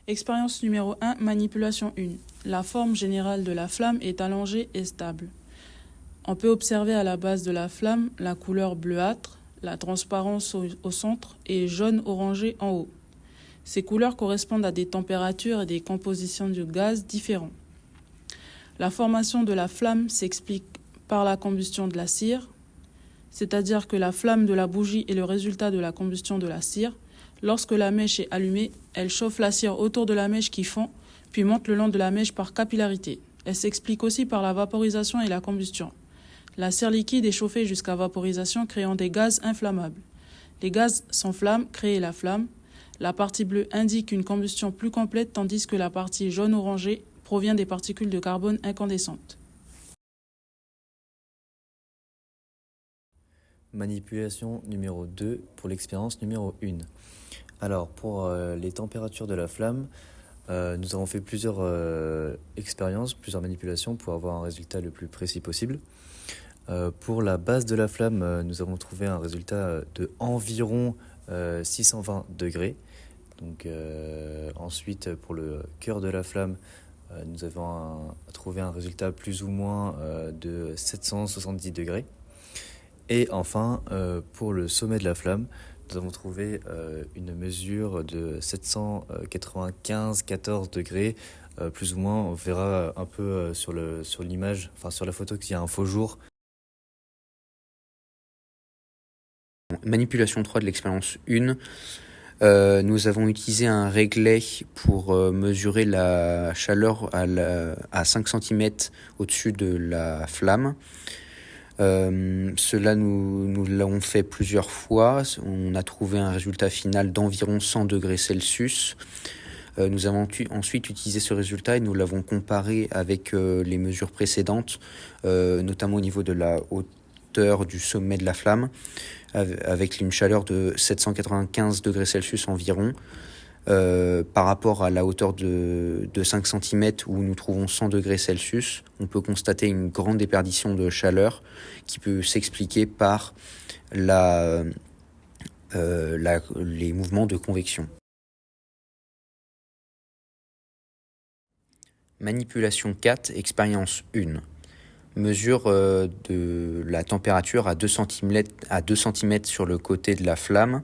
Expérience numéro 1, manipulation 1. La forme générale de la flamme est allongée et stable. On peut observer à la base de la flamme la couleur bleuâtre, la transparence au centre et jaune-orangé en haut. Ces couleurs correspondent à des températures et des compositions de gaz différents. La formation de la flamme s'explique par la combustion de la cire, c'est-à-dire que la flamme de la bougie est le résultat de la combustion de la cire. Lorsque la mèche est allumée, elle chauffe la cire autour de la mèche qui fond, puis monte le long de la mèche par capillarité. Elle s'explique aussi par la vaporisation et la combustion. La cire liquide est chauffée jusqu'à vaporisation, créant des gaz inflammables. Les gaz s'enflamment, créent la flamme. La partie bleue indique une combustion plus complète, tandis que la partie jaune-orangée provient des particules de carbone incandescentes. Manipulation numéro 2 pour l'expérience numéro 1. Alors, pour les températures de la flamme, nous avons fait plusieurs expériences, plusieurs manipulations pour avoir un résultat le plus précis possible. Pour la base de la flamme, nous avons trouvé un résultat de environ 620 degrés. Donc, ensuite, pour le cœur de la flamme, nous avons trouvé un résultat plus ou moins de 770 degrés. Et enfin, pour le sommet de la flamme, nous avons trouvé une mesure de 795,14 degrés, plus ou moins. On verra un peu sur l'image, enfin sur la photo qu'il y a un faux jour. Manipulation 3 de l'expérience 1. Nous avons utilisé un réglet pour mesurer la chaleur à 5 cm au-dessus de la flamme. Cela nous l'avons fait plusieurs fois. On a trouvé un résultat final d'environ 100 degrés Celsius. Nous avons ensuite utilisé ce résultat et nous l'avons comparé avec les mesures précédentes, notamment au niveau de la hauteur du sommet de la flamme, avec une chaleur de 795 degrés Celsius environ. Par rapport à la hauteur de 5 cm où nous trouvons 100 degrés Celsius, on peut constater une grande déperdition de chaleur qui peut s'expliquer par les mouvements de convection. Manipulation 4, expérience 1. Mesure de la température à 2 cm sur le côté de la flamme.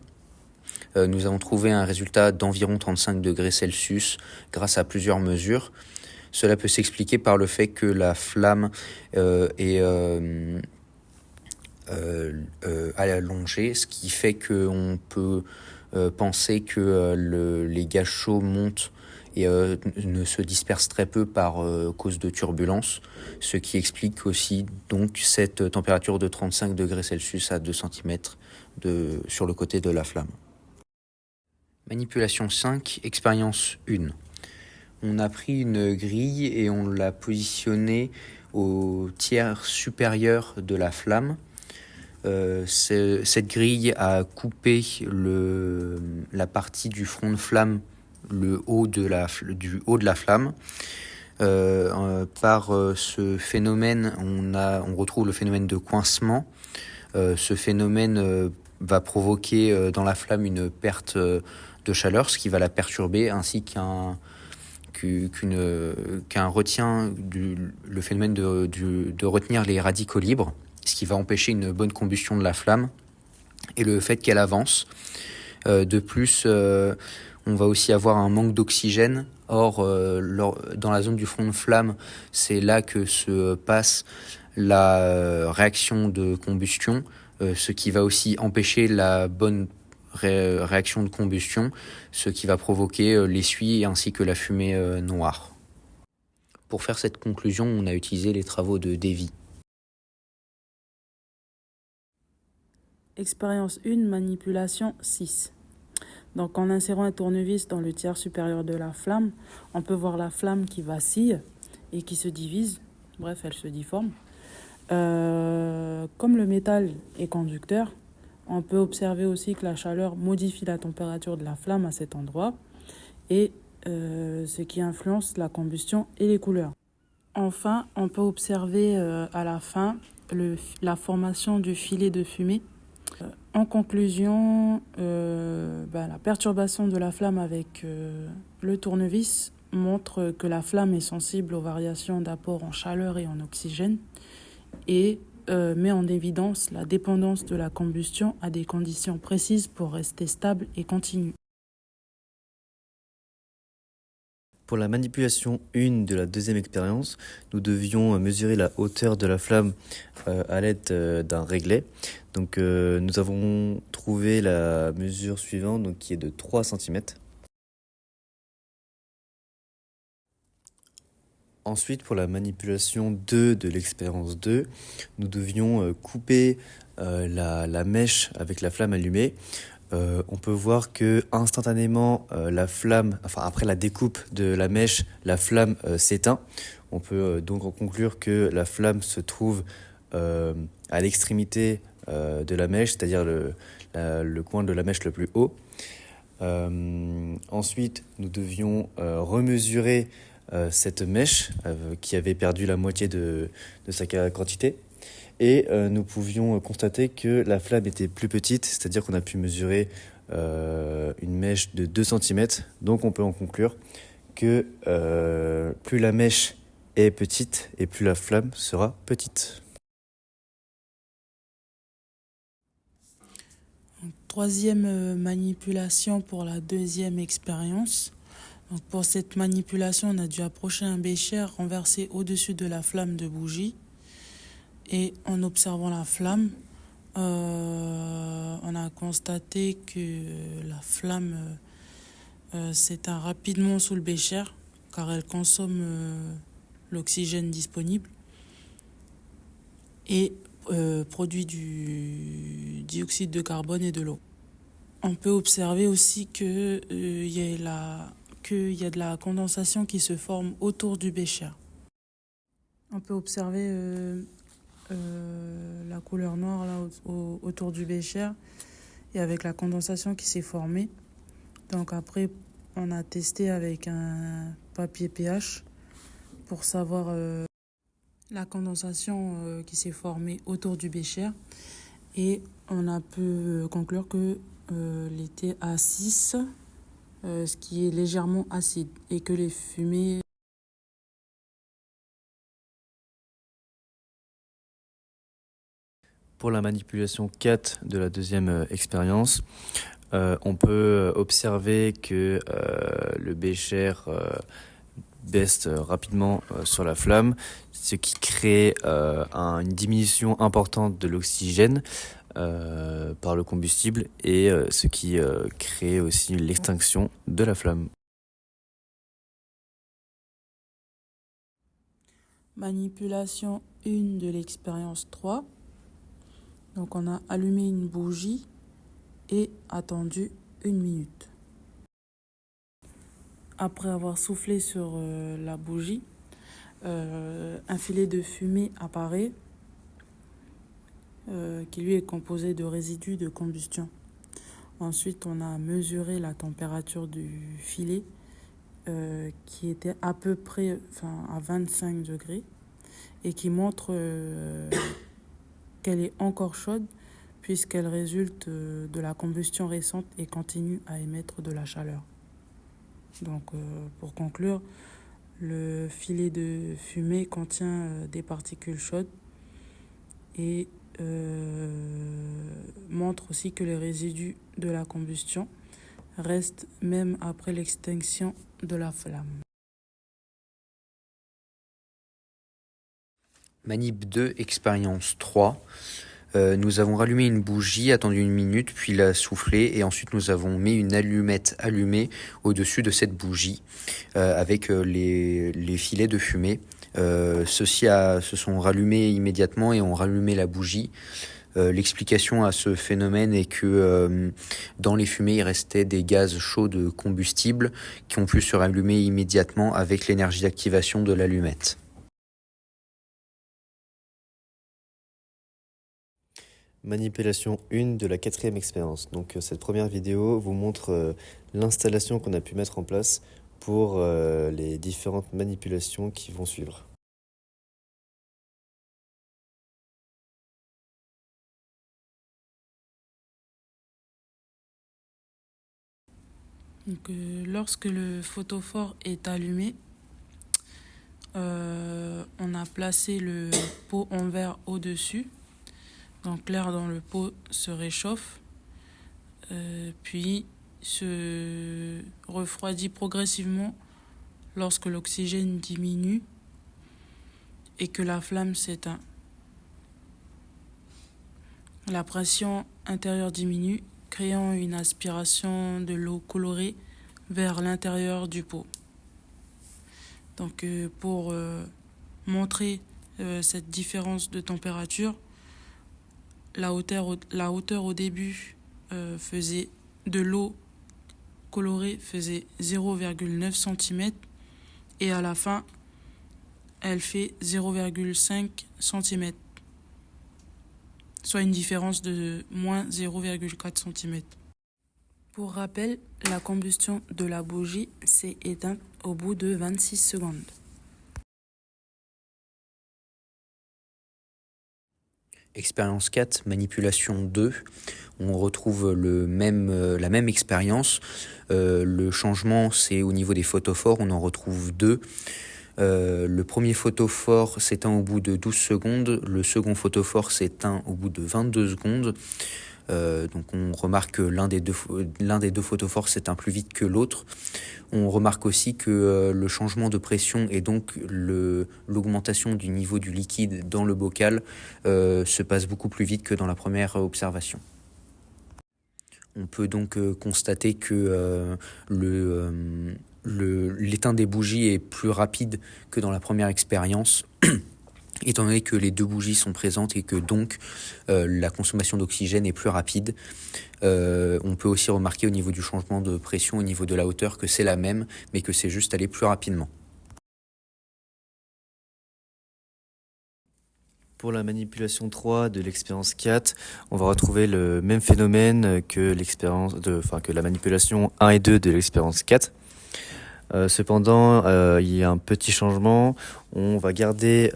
Nous avons trouvé un résultat d'environ 35 degrés Celsius grâce à plusieurs mesures. Cela peut s'expliquer par le fait que la flamme est allongée, ce qui fait qu'on peut penser que les gaz chauds montent et ne se dispersent très peu par cause de turbulences, ce qui explique aussi donc cette température de 35 degrés Celsius à 2 cm sur le côté de la flamme. Manipulation 5, expérience 1. On a pris une grille et on l'a positionnée au tiers supérieur de la flamme. Cette grille a coupé la partie du front de flamme, du haut de la flamme. Par ce phénomène, on retrouve le phénomène de coincement. Ce phénomène va provoquer dans la flamme une perte de chaleur, ce qui va la perturber, ainsi qu'un retien le phénomène de retenir les radicaux libres, ce qui va empêcher une bonne combustion de la flamme, et le fait qu'elle avance. De plus, on va aussi avoir un manque d'oxygène. Or, dans la zone du front de flamme, c'est là que se passe la réaction de combustion, ce qui va aussi empêcher la bonne réaction de combustion, ce qui va provoquer l'essuie ainsi que la fumée noire. Pour faire cette conclusion, on a utilisé les travaux de Davy. Expérience 1, manipulation 6. Donc en insérant un tournevis dans le tiers supérieur de la flamme, on peut voir la flamme qui vacille et qui se divise. Bref, elle se difforme. Comme le métal est conducteur, on peut observer aussi que la chaleur modifie la température de la flamme à cet endroit et ce qui influence la combustion et les couleurs. Enfin, on peut observer à la fin la formation du filet de fumée En conclusion, la perturbation de la flamme avec le tournevis montre que la flamme est sensible aux variations d'apport en chaleur et en oxygène et met en évidence la dépendance de la combustion à des conditions précises pour rester stable et continue. Pour la manipulation 1 de la deuxième expérience, nous devions mesurer la hauteur de la flamme à l'aide d'un réglet. Donc nous avons trouvé la mesure suivante, donc, qui est de 3 cm. Ensuite, pour la manipulation 2 de l'expérience 2, nous devions couper la mèche avec la flamme allumée. On peut voir que instantanément la flamme, après la découpe de la mèche, la flamme s'éteint. On peut donc en conclure que la flamme se trouve à l'extrémité de la mèche, c'est-à-dire le coin de la mèche le plus haut. Ensuite, nous devions remesurer cette mèche qui avait perdu la moitié de sa quantité. Et nous pouvions constater que la flamme était plus petite, c'est-à-dire qu'on a pu mesurer une mèche de 2 cm. Donc on peut en conclure que plus la mèche est petite et plus la flamme sera petite. Troisième manipulation pour la deuxième expérience. Donc pour cette manipulation, on a dû approcher un bécher renversé au-dessus de la flamme de bougie. Et en observant la flamme, on a constaté que la flamme s'éteint rapidement sous le bécher car elle consomme l'oxygène disponible et produit du dioxyde de carbone et de l'eau. On peut observer aussi qu'il y a de la condensation qui se forme autour du bécher. On peut observer la couleur noire là autour du bécher et avec la condensation qui s'est formée. Donc après, on a testé avec un papier pH pour savoir la condensation qui s'est formée autour du bécher et on a pu conclure que était à 6, ce qui est légèrement acide et que les fumées Pour la manipulation 4 de la deuxième expérience, on peut observer que le bécher baisse rapidement sur la flamme, ce qui crée une diminution importante de l'oxygène par le combustible et ce qui crée aussi l'extinction de la flamme. Manipulation 1 de l'expérience 3. Donc on a allumé une bougie et attendu 1 minute. Après avoir soufflé sur la bougie, un filet de fumée apparaît qui lui est composé de résidus de combustion. Ensuite, on a mesuré la température du filet qui était à peu près à 25 degrés et qui montre qu'elle est encore chaude puisqu'elle résulte de la combustion récente et continue à émettre de la chaleur. Donc pour conclure, le filet de fumée contient des particules chaudes et montre aussi que les résidus de la combustion restent même après l'extinction de la flamme. Manip 2, expérience 3. Nous avons rallumé une bougie, attendu 1 minute, puis la soufflé, et ensuite nous avons mis une allumette allumée au-dessus de cette bougie avec les filets de fumée. Ceux-ci se sont rallumés immédiatement et ont rallumé la bougie. L'explication à ce phénomène est que dans les fumées, il restait des gaz chauds de combustible qui ont pu se rallumer immédiatement avec l'énergie d'activation de l'allumette. Manipulation 1 de la 4e expérience. Donc cette première vidéo vous montre l'installation qu'on a pu mettre en place pour les différentes manipulations qui vont suivre. Donc, lorsque le photophore est allumé, on a placé le pot en verre au-dessus. Donc l'air dans le pot se réchauffe, puis se refroidit progressivement lorsque l'oxygène diminue et que la flamme s'éteint. La pression intérieure diminue, créant une aspiration de l'eau colorée vers l'intérieur du pot. Donc pour montrer cette différence de température, la hauteur au début faisait de l'eau colorée faisait 0,9 cm et à la fin elle fait 0,5 cm, soit une différence de moins 0,4 cm. Pour rappel, la combustion de la bougie s'est éteinte au bout de 26 secondes. Expérience 4, manipulation 2. On retrouve la même expérience. Le changement, c'est au niveau des photophores. On en retrouve deux. Le premier photophore s'éteint au bout de 12 secondes. Le second photophore s'éteint au bout de 22 secondes. Donc on remarque que l'un des deux photophores s'éteint plus vite que l'autre. On remarque aussi que le changement de pression et donc l'augmentation du niveau du liquide dans le bocal se passe beaucoup plus vite que dans la première observation. On peut donc constater que l'éteint des bougies est plus rapide que dans la première expérience. Étant donné que les deux bougies sont présentes et que donc la consommation d'oxygène est plus rapide. On peut aussi remarquer au niveau du changement de pression, au niveau de la hauteur, que c'est la même, mais que c'est juste aller plus rapidement. Pour la manipulation 3 de l'expérience 4, on va retrouver le même phénomène que que la manipulation 1 et 2 de l'expérience 4. Cependant, il y a un petit changement. On va garder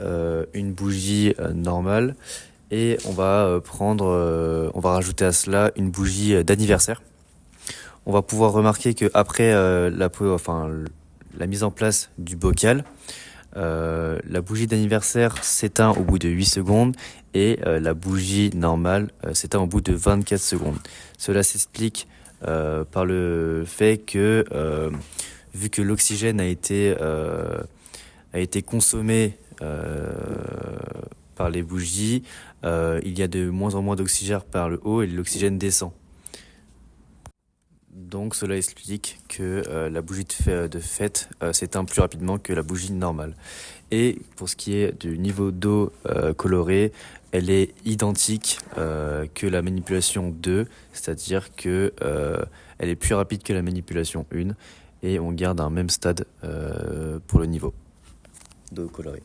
une bougie normale et on va rajouter à cela une bougie d'anniversaire. On va pouvoir remarquer que après la mise en place du bocal, la bougie d'anniversaire s'éteint au bout de 8 secondes et la bougie normale s'éteint au bout de 24 secondes. Cela s'explique par le fait que vu que l'oxygène a été consommé par les bougies, il y a de moins en moins d'oxygène par le haut et l'oxygène descend. Donc cela explique que la bougie de fête s'éteint plus rapidement que la bougie normale. Et pour ce qui est du niveau d'eau colorée, elle est identique que la manipulation 2, c'est-à-dire que elle est plus rapide que la manipulation 1 et on garde un même stade pour le niveau d'eau colorée.